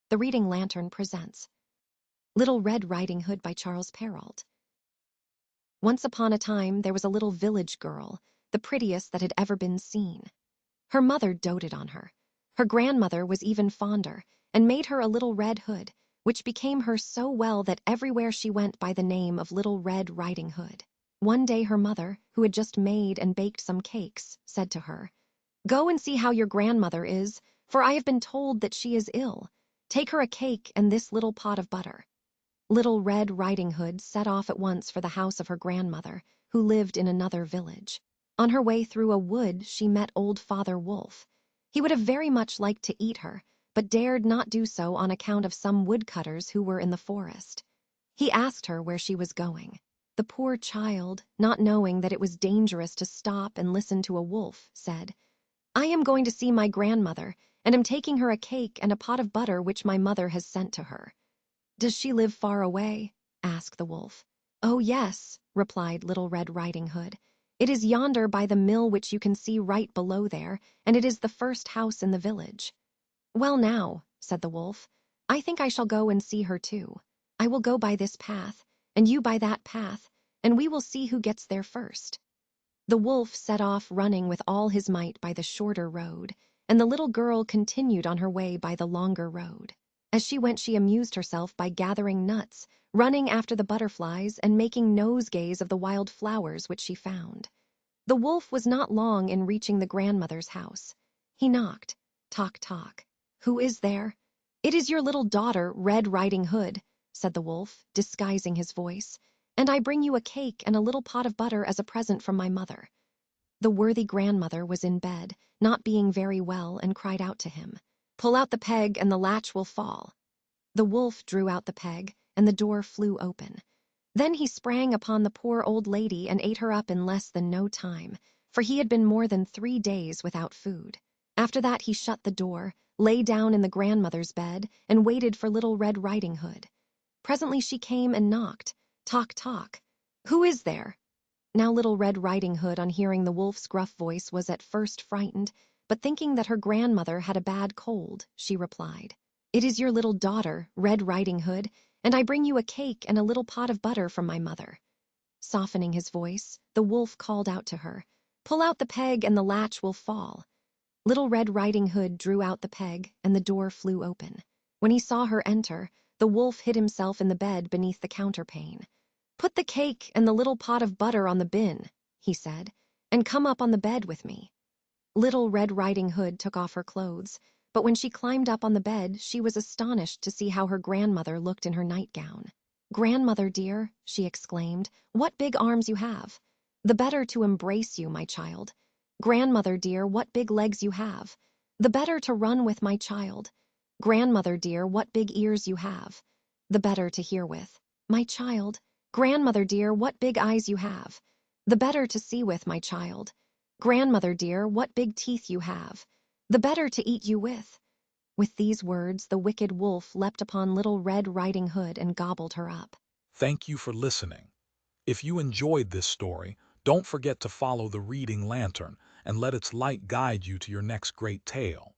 The Reading Lantern presents Little Red Riding Hood by Charles Perrault. Once upon a time there was a little village girl, the prettiest that had ever been seen. Her mother doted on her. Her grandmother was even fonder, and made her a little red hood, which became her so well that everywhere she went by the name of Little Red Riding Hood. One day her mother, who had just made and baked some cakes, said to her, "Go and see how your grandmother is, for I have been told that she is ill. Take her a cake and this little pot of butter." Little Red Riding Hood set off at once for the house of her grandmother, who lived in another village. On her way through a wood she met old Father Wolf. He would have very much liked to eat her, but dared not do so on account of some woodcutters who were in the forest. He asked her where she was going. The poor child, not knowing that it was dangerous to stop and listen to a wolf, said, "I am going to see my grandmother, and am taking her a cake and a pot of butter which my mother has sent to her." "Does she live far away?" asked the wolf. "Oh, yes," replied Little Red Riding Hood. "It is yonder by the mill which you can see right below there, and it is the first house in the village." "Well now," said the wolf, "I think I shall go and see her too. I will go by this path, and you by that path, and we will see who gets there first." The wolf set off running with all his might by the shorter road, and the little girl continued on her way by the longer road. As she went she amused herself by gathering nuts, running after the butterflies, and making nosegays of the wild flowers which she found. The wolf was not long in reaching the grandmother's house. He knocked. Tock, tock. "Who is there?" "It is your little daughter, Red Riding Hood," said the wolf, disguising his voice, "and I bring you a cake and a little pot of butter as a present from my mother." The worthy grandmother was in bed, not being very well, and cried out to him, "Pull out the peg and the latch will fall." The wolf drew out the peg, and the door flew open. Then he sprang upon the poor old lady and ate her up in less than no time, for he had been more than 3 days without food. After that he shut the door, lay down in the grandmother's bed, and waited for Little Red Riding Hood. Presently she came and knocked. Tock, tock. "Who is there?" Now Little Red Riding Hood, on hearing the wolf's gruff voice, was at first frightened, but thinking that her grandmother had a bad cold, she replied, "It is your little daughter, Red Riding Hood, and I bring you a cake and a little pot of butter from my mother." Softening his voice, the wolf called out to her, "Pull out the peg and the latch will fall." Little Red Riding Hood drew out the peg, and the door flew open. When he saw her enter, the wolf hid himself in the bed beneath the counterpane. "Put the cake and the little pot of butter on the bin," he said, "and come up on the bed with me." Little Red Riding Hood took off her clothes, but when she climbed up on the bed she was astonished to see how her grandmother looked in her nightgown. "Grandmother dear," she exclaimed, "what big arms you have! The better to embrace you, my child. Grandmother dear, what big legs you have! The better to run with, my child. Grandmother dear, what big ears you have! The better to hear with, my child. Grandmother dear, what big eyes you have! The better to see with, my child. Grandmother dear, what big teeth you have! The better to eat you with." With these words the wicked wolf leapt upon Little Red Riding Hood and gobbled her up. Thank you for listening. If you enjoyed this story, don't forget to follow the Reading Lantern and let its light guide you to your next great tale.